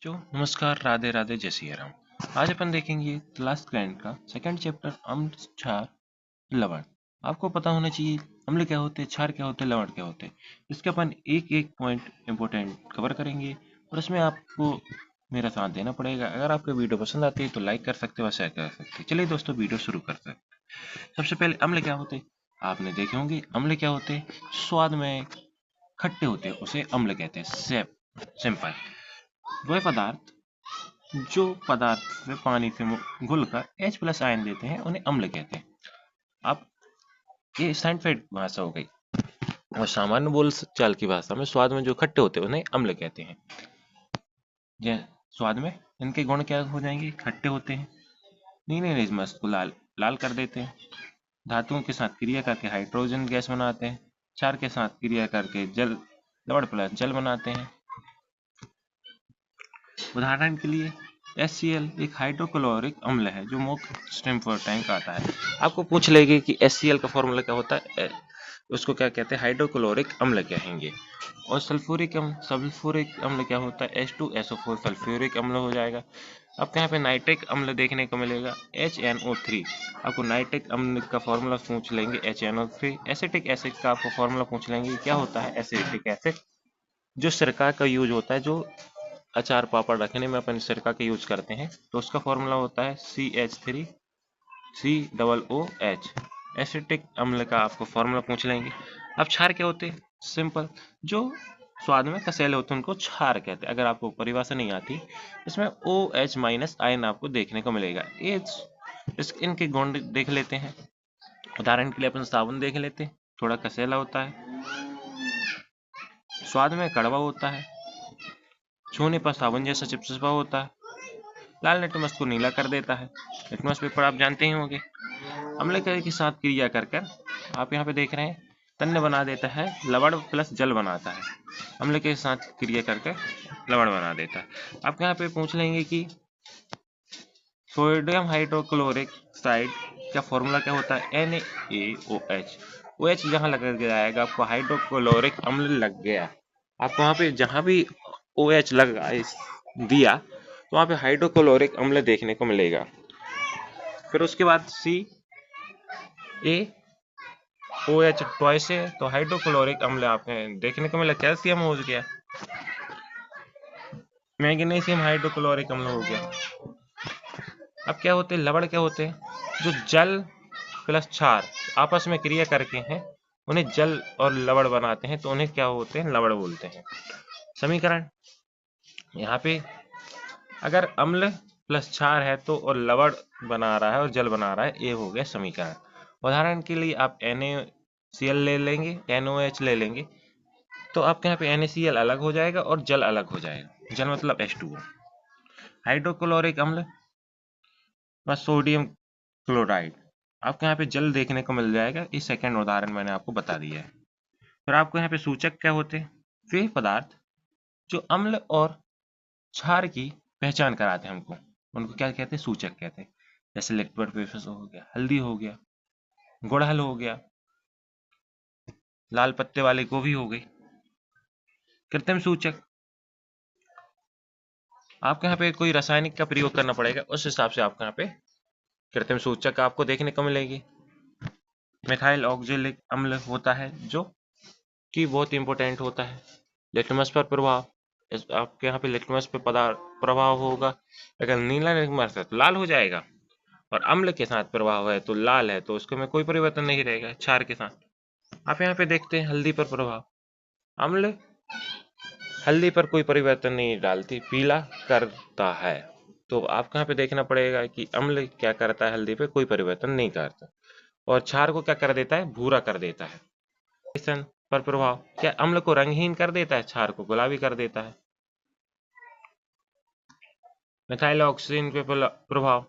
जो नमस्कार, राधे राधे, जय सिया राम। आज अपन देखेंगे क्लास टेंथ का सेकंड चैप्टर अम्ल, क्षार, लवण। आपको पता होना चाहिए अम्ल क्या होते हैं, क्षार क्या होते हैं, लवण क्या होते हैं। इसके अपन एक एक पॉइंट इंपोर्टेंट कवर करेंगे और इसमें आपको मेरा साथ देना पड़ेगा। अगर आपको वीडियो पसंद आती है तो लाइक कर सकते हो और शेयर कर सकते हैं। चलिए दोस्तों, वीडियो शुरू करते हैं। सबसे पहले अम्ल क्या होते हैं, आपने देखे होंगे। अम्ल क्या होते हैं, स्वाद में खट्टे होते हैं, उसे अम्ल कहते हैं। सिंपल। वह पदार्थ जो पदार्थ में पानी से घुलकर H+ आयन देते हैं उन्हें अम्ल कहते हैं। अब ये साइंटिफिक भाषा हो गई और सामान्य बोल चाल की भाषा में स्वाद में जो खट्टे होते हैं उन्हें अम्ल कहते हैं। स्वाद में इनके गुण क्या हो जाएंगे, खट्टे होते हैं, नीले निजमस को लाल लाल कर देते हैं, धातुओं के साथ क्रिया करके हाइड्रोजन गैस बनाते हैं, क्षार के साथ क्रिया करके जल लवण प्लस जल बनाते हैं। उदाहरण के लिए HCl एक हाइड्रोक्लोरिक अम्ल है जो मोस्ट इम्पोर्टेंट आता है। आपको पूछ लेगी कि HCl का फॉर्मूला क्या होता है, उसको क्या कहते हैं, हाइड्रोक्लोरिक अम्ल कहेंगे। और सल्फ्यूरिक अम्ल क्या होता है, H2SO4 सल्फ्यूरिक अम्ल हो जाएगा। आपको यहाँ पे नाइट्रिक अम्ल देखने को मिलेगा, HNO3। आपको नाइट्रिक अम्ल का फॉर्मूला पूछ लेंगे, HNO3। एसिटिक एसिड का आपको फॉर्मूला पूछ लेंगे, क्या होता है एसिटिक एसिड, जो सिरका का यूज होता है, जो अचार पापड़ रखने में अपन सिरका का यूज करते हैं, तो उसका फॉर्मूला होता है CH3COOH। एसिटिक अम्ल का आपको फॉर्मूला पूछ लेंगे। अब क्षार क्या होते हैं, सिंपल, जो स्वाद में कसैले होते हैं उनको क्षार कहते हैं। अगर आपको परिभाषा नहीं आती, इसमें OH- आयन आपको देखने को मिलेगा। इनके गुण देख लेते हैं। उदाहरण के लिए अपन साबुन देख लेते हैं, थोड़ा कसैला होता है, स्वाद में कड़वा होता है, छूने पर साबुन जैसा चिपचिपा होता है, लाल लिटमस को नीला कर देता है। लिटमस पेपर आप जानते ही होंगे। अम्ल के साथ क्रिया कर कर आप यहाँ पे देख रहे हैं तन्य बना देता है, लवण प्लस जल बनाता है। अम्ल के साथ क्रिया करके लवण बना देता है। आप यहाँ पे पूछ लेंगे कि सोडियम हाइड्रोक्लोरिक साइड का फॉर्मूला क्या होता है, NaOH। OH जहाँ लग जाएगा आपको हाइड्रोक्लोरिक अम्ल लग गया। आपको वहाँ पे जहाँ भी OH लग दिया तो वहाँ पे हाइड्रोक्लोरिक अम्ल देखने को मिलेगा। फिर उसके बाद CaOH ट्वाइस है तो हाइड्रोक्लोरिक अम्ल आपने देखने को मिला, कैल्शियम हो गया, मैग्नीशियम हाइड्रोक्लोरिक अम्ल हो गया। अब क्या होते हैं, लवण क्या होते हैं, जो जल प्लस क्षार आपस में क्रिया करके हैं उन्हें जल और लवण बनाते हैं, तो उन्हें क्या होते हैं, लवण बोलते हैं। समीकरण यहाँ पे अगर अम्ल प्लस क्षार है तो और लवण बना रहा है और जल बना रहा है, ये हो गया समीकरण। उदाहरण के लिए आप NaCl ले लेंगे, NOH ले लेंगे, तो आपके यहाँ पे NaCl अलग हो जाएगा और जल अलग हो जाएगा। जल मतलब H2O। हाइड्रोक्लोरिक अम्ल व सोडियम क्लोराइड, आपको यहाँ पे जल देखने को मिल जाएगा। इस सेकंड उदाहरण मैंने आपको बता दिया है। फिर आपको यहाँ पे सूचक क्या होते हैं, वे पदार्थ जो अम्ल और क्षार की पहचान कराते हैं हमको, उनको क्या कहते हैं, सूचक कहते हैं। जैसे लिक्विड पेपर हो गया, हल्दी हो गया, गुड़हल हो गया, लाल पत्ते वाली गोभी हो गई। कृत्रिम सूचक, आपको यहाँ पे कोई रासायनिक का प्रयोग करना पड़ेगा, उस हिसाब से आपको यहाँ पे कृत्रिम सूचक आपको देखने को मिलेगी। मिथाइल ऑक्जेलिक अम्ल होता है जो कि बहुत इंपॉर्टेंट होता है। लिटमस पर प्रभाव, आपके यहाँ पे लिटमस पे प्रभाव होगा, अगर नीला लिटमस है तो लाल हो जाएगा, और अम्ल के साथ प्रभाव है तो लाल है तो उसके में कोई परिवर्तन नहीं रहेगा क्षार के साथ। आप यहाँ पे देखते हैं हल्दी पर प्रभाव, अम्ल हल्दी पर कोई परिवर्तन नहीं डालती, पीला करता है। तो आपको यहाँ पे देखना पड़ेगा कि अम्ल क्या करता है, हल्दी पे कोई परिवर्तन नहीं करता, और क्षार को क्या कर देता है, भूरा कर देता है। पर प्रभाव, क्या अम्ल को रंगहीन कर देता है, क्षार को गुलाबी कर देता है। मिथाइल ऑक्सीजन पे प्रभाव,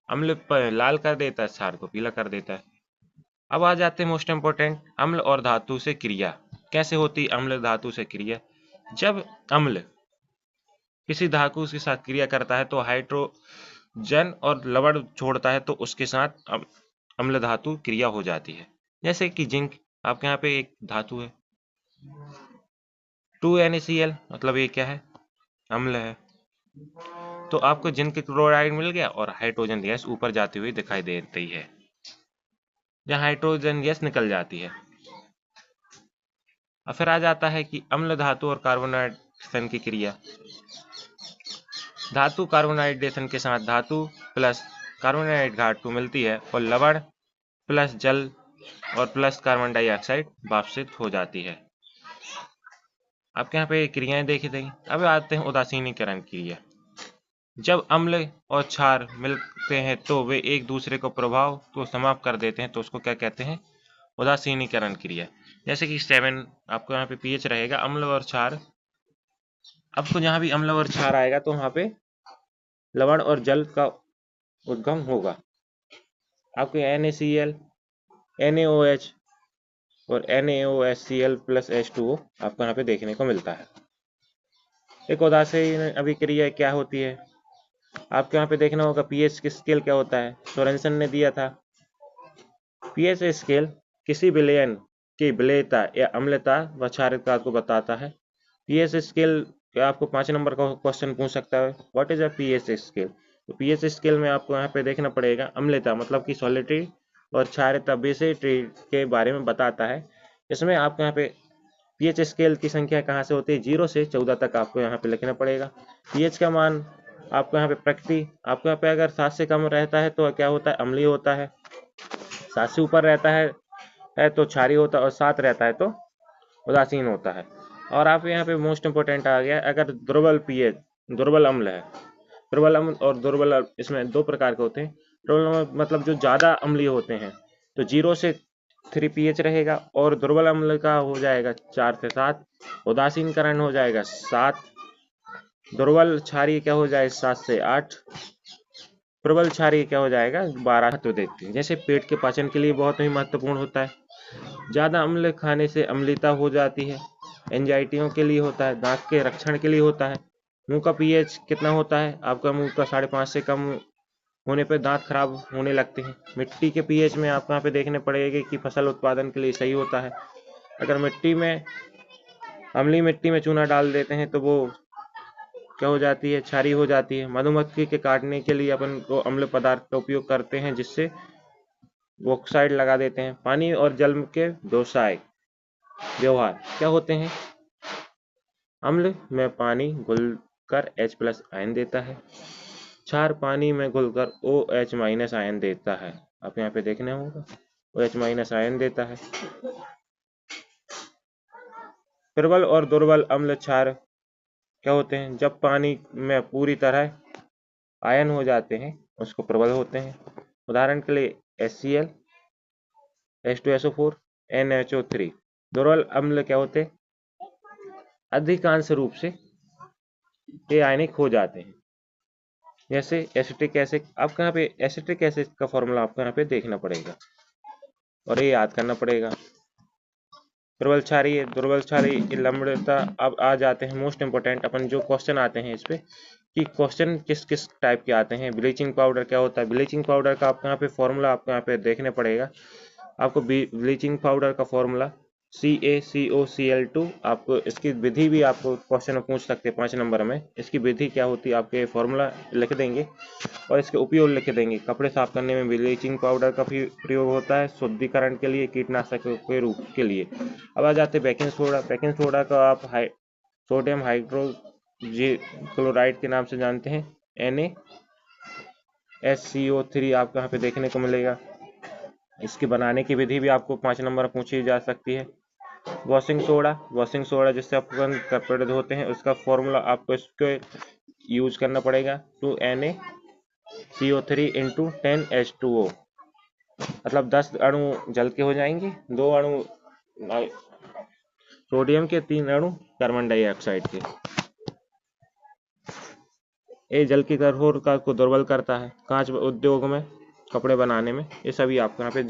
अम्ल पर लाल कर देता है, क्षार को पीला कर देता है। अब आ जाते हैं मोस्ट इंपोर्टेंट, अम्ल और धातु से क्रिया। कैसे होती अम्ल धातु से क्रिया, जब अम्ल किसी धातु के साथ क्रिया करता है तो हाइड्रोजन और लवण छोड़ता है, तो उसके साथ अम्ल धातु क्रिया हो जाती है। जैसे कि जिंक, आपके यहाँ पे एक धातु है 2NaCl, मतलब ये क्या है, अम्ल है। तो आपको जिंक क्लोराइड मिल गया और हाइड्रोजन गैस ऊपर जाती हुई दिखाई देती है, जहाँ हाइड्रोजन गैस निकल जाती है। और फिर आ जाता है कि अम्ल धातु और कार्बोनाइजेशन की क्रिया। धातु कार्बोनाइजेशन के साथ धातु प्लस कार्बोनाइट धातु मिलती है और लवण प्लस जल और प्लस कार्बन डाइऑक्साइड वाष्पित हो जाती है। आपके यहाँ पे क्रियाएं देखी गई। अब आते हैं उदासीनीकरण क्रिया। जब अम्ल और क्षार मिलते हैं तो वे एक दूसरे को प्रभाव को समाप्त कर देते हैं, तो उसको क्या कहते हैं? उदासीनीकरण क्रिया। जैसे कि 7 आपको यहाँ पे पीएच रहेगा, अम्ल और क्षार। आपको जहाँ भी अम्ल और क्षार आएगा तो वहाँ पे लवण और जल का उद्गम होगा। आपको NaCl, NaOH और NaOHCl प्लस H2O आपको यहाँ पे देखने को मिलता है। एक उदासीन अभिक्रिया क्या होती है? आपको यहाँ पे देखना होगा पीएच की स्केल क्या होता है। सोरेनसन ने दिया था पीएच स्केल किसी विलयन की विलेयता या अम्लता व क्षारीयता को बताता है। पीएच स्केल आपको 5 नंबर का क्वेश्चन पूछ सकता है, what is a pH scale. तो पीएच स्केल में आपको यहाँ पे देखना पड़ेगा अम्लता मतलब कि सॉलिडिटी और क्षारीयता बेसिटी के बारे में बताता है। इसमें आपको यहाँ पे पीएच स्केल की संख्या कहाँ से होती है, 0 से 14 तक आपको यहाँ पे लिखना पड़ेगा। पीएच का मान आपको यहाँ पे प्रकृति, आपको यहाँ पे अगर 7 से कम रहता है तो क्या होता है? अम्लीय होता है। 7 से ऊपर रहता है तो क्षारीय होता है और 7 रहता है तो उदासीन होता है। और आप यहाँ पे मोस्ट इंपोर्टेंट आ गया, अगर दुर्बल पीएच, दुर्बल अम्ल है, दुर्बल अम्ल और दुर्बल इसमें 2 प्रकार के होते हैं। दुर्बल मतलब जो ज्यादा अम्लीय होते हैं तो 0 से 3 पीएच रहेगा और दुर्बल अम्ल का हो जाएगा 4 से 7, उदासीनकरण हो जाएगा 7, दुर्बल क्षारीय क्या हो जाएगा 7 से 8, प्रबल क्षारीय क्या हो जाएगा 12। तो देखते हैं जैसे पेट के पाचन के लिए बहुत ही महत्वपूर्ण होता है। ज्यादा अम्ल खाने से अम्लता हो जाती है, एंजाइटियों के लिए होता है, दांत के रक्षण के लिए होता है। मुंह का पीएच कितना होता है? आपका मुंह का 5.5 से कम होने पर दांत खराब होने लगते हैं। मिट्टी के पीएच में आपको यहाँ पे देखने पड़ेगा कि फसल उत्पादन के लिए सही होता है। अगर मिट्टी में अम्लीय मिट्टी में चूना डाल देते हैं तो वो क्या हो जाती है? क्षारीय हो जाती है। मधुमक्खी के काटने के लिए अपन को अम्ल पदार्थ का उपयोग करते हैं, जिससे ऑक्साइड लगा देते हैं। पानी और जल के व्यवहार क्या होते हैं? अम्ल में पानी घुलकर H+ आयन देता है, क्षार पानी में घुलकर OH- आयन देता है। आप यहाँ पे देखने होगा OH- आयन देता है। प्रबल और दुर्बल अम्ल क्षार क्या होते हैं? जब पानी में पूरी तरह आयन हो जाते हैं उसको प्रबल होते हैं। उदाहरण के लिए HCl, H2SO4, NHO3। दुर्बल अम्ल क्या होते हैं? अधिकांश रूप से ये आयनिक हो जाते हैं। जैसे एसिटिक एसिड, आपको यहाँ पे एसिटिक एसिड का फॉर्मूला आपको यहाँ पे देखना पड़ेगा और ये याद करना पड़ेगा। प्रबल क्षारीय, दुर्बल क्षारीय, लवणता। अब आ जाते हैं मोस्ट इंपोर्टेंट अपन जो क्वेश्चन आते हैं इस पे कि क्वेश्चन किस किस टाइप के आते हैं। ब्लीचिंग पाउडर क्या होता है? ब्लीचिंग पाउडर का आपको यहाँ पे फॉर्मूला आपको यहाँ पे देखने पड़ेगा। आपको ब्लीचिंग पाउडर का फॉर्मूला CaCOCl2। आपको इसकी विधि भी आपको क्वेश्चन में पूछ सकते हैं 5 नंबर में। इसकी विधि क्या होती है आपके फॉर्मूला लिख देंगे और इसके उपयोग लिख देंगे। कपड़े साफ करने में ब्लीचिंग पाउडर का भी प्रयोग होता है, शुद्धिकरण के लिए, कीटनाशक के रूप के लिए। अब आ जाते हैं बेकिंग सोडा। बेकिंग सोडा का आप सोडियम हाइड्रोक्लोराइड के नाम से जानते हैं। NaSCO3 आपको यहाँ पे देखने को मिलेगा। इसके बनाने की विधि भी आपको 5 नंबर पूछी जा सकती है। वॉशिंग सोडा जिससे अपन कपड़े धोते हैं, उसका फॉर्मूला आपको इसके यूज करना पड़ेगा 2NaCO3 × 10H2O। मतलब 10 अणु जल के हो जाएंगे, 2 अणु सोडियम के, 3 अणु कार्बन डाइऑक्साइड के। ये जल की कठोरता को दुर्बल करता है। कांच उद्योग में, कपड़े बनाने में, ये सभी आपको यहाँ पे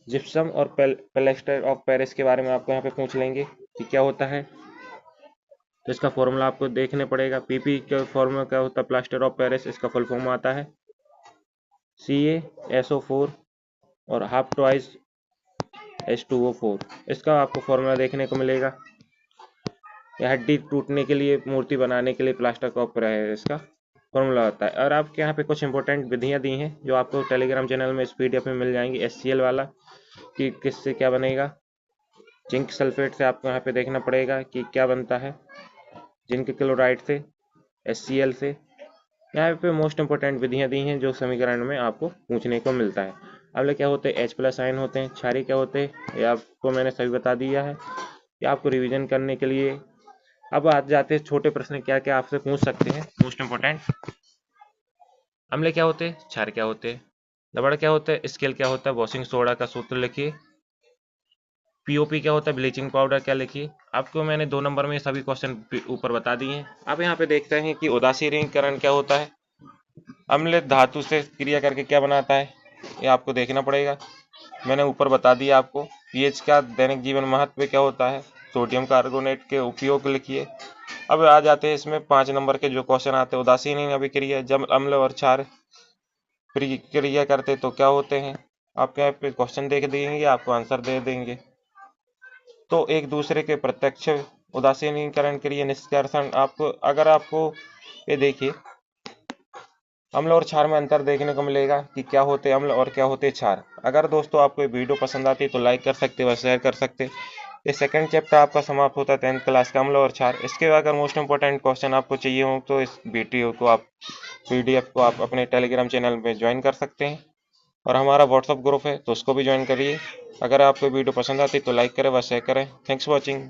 जिप्सम और प्लास्टर ऑफ पेरिस के बारे में आपको यहाँ पे पूछ लेंगे कि क्या होता है। तो इसका फॉर्मूला आपको देखने पड़ेगा। PP का फॉर्मूला क्या होता है? प्लास्टर ऑफ पेरिस, इसका फुल फॉर्म आता है CaSO4 और हाफ ट्वाइस H2O4। इसका आपको फॉर्मूला देखने को मिलेगा। या हड्डी टूटने के लिए, मूर्ति बनाने के लिए प्लास्टर कॉपर है इसका फॉर्मूला होता है। और आपके यहाँ पे कुछ इंपॉर्टेंट विधियाँ दी हैं जो आपको टेलीग्राम चैनल में इस PDF में मिल जाएंगी, HCl वाला कि किससे क्या बनेगा। जिंक सल्फेट से आपको यहाँ पे देखना पड़ेगा कि क्या बनता है, जिंक क्लोराइड से, HCl से। यहाँ पे मोस्ट इंपोर्टेंट विधियाँ दी हैं जो समीकरण में आपको पूछने को मिलता है। अम्ल क्या होते हैं, H+ आयन होते हैं। क्षारीय क्या होते हैं, ये आपको मैंने सभी बता दिया है, ये आपको रिवीजन करने के लिए। अब आ जाते हैं छोटे प्रश्न क्या क्या आपसे पूछ सकते हैं मोस्ट इंपोर्टेंट। अम्ल क्या होते हैं, क्षार क्या होते हैं, लवण क्या होता है, स्केल क्या होता है, वॉशिंग सोडा का सूत्र लिखिए। POP क्या होता है, ब्लीचिंग पाउडर क्या लिखिए। आपको मैंने 2 नंबर में सभी क्वेश्चन ऊपर बता दिए हैं। अब यहाँ पे देखते हैं कि उदासीनीकरण क्या होता है, अम्ल धातु से क्रिया करके क्या बनाता है, ये आपको देखना पड़ेगा। मैंने ऊपर बता दिया आपको। पीएच का दैनिक जीवन महत्व क्या होता है, सोडियम कार्बोनेट के उपयोग लिखिए। अब आ जाते हैं इसमें 5 नंबर के जो क्वेश्चन आते हैं, उदासीन अभिक्रिया, जब अम्ल और क्षार क्रिया करते तो क्या होते हैं। आपके यहाँ पे क्वेश्चन देख देंगे, आपको आंसर दे देंगे। तो एक दूसरे के प्रत्यक्ष उदासीनीकरण क्रिया निष्कर्षण, आपको अगर आपको ये देखिए अम्ल और क्षार में अंतर देखने को मिलेगा कि क्या होते हैं अम्ल और क्या होते हैं क्षार। अगर दोस्तों आपको ये वीडियो पसंद आती है तो लाइक कर सकते व शेयर कर सकते। ये सेकंड चैप्टर आपका समाप्त होता है 10th क्लास का अम्ल और क्षार। इसके अगर मोस्ट इंपोर्टेंट क्वेश्चन आपको चाहिए हो तो इस वीडियो को आप PDF को आप अपने टेलीग्राम चैनल में ज्वाइन कर सकते हैं, और हमारा व्हाट्सअप ग्रुप है तो उसको भी ज्वाइन करिए। अगर आपको वीडियो पसंद आती है तो लाइक करें व शेयर करें। Thanks for watching.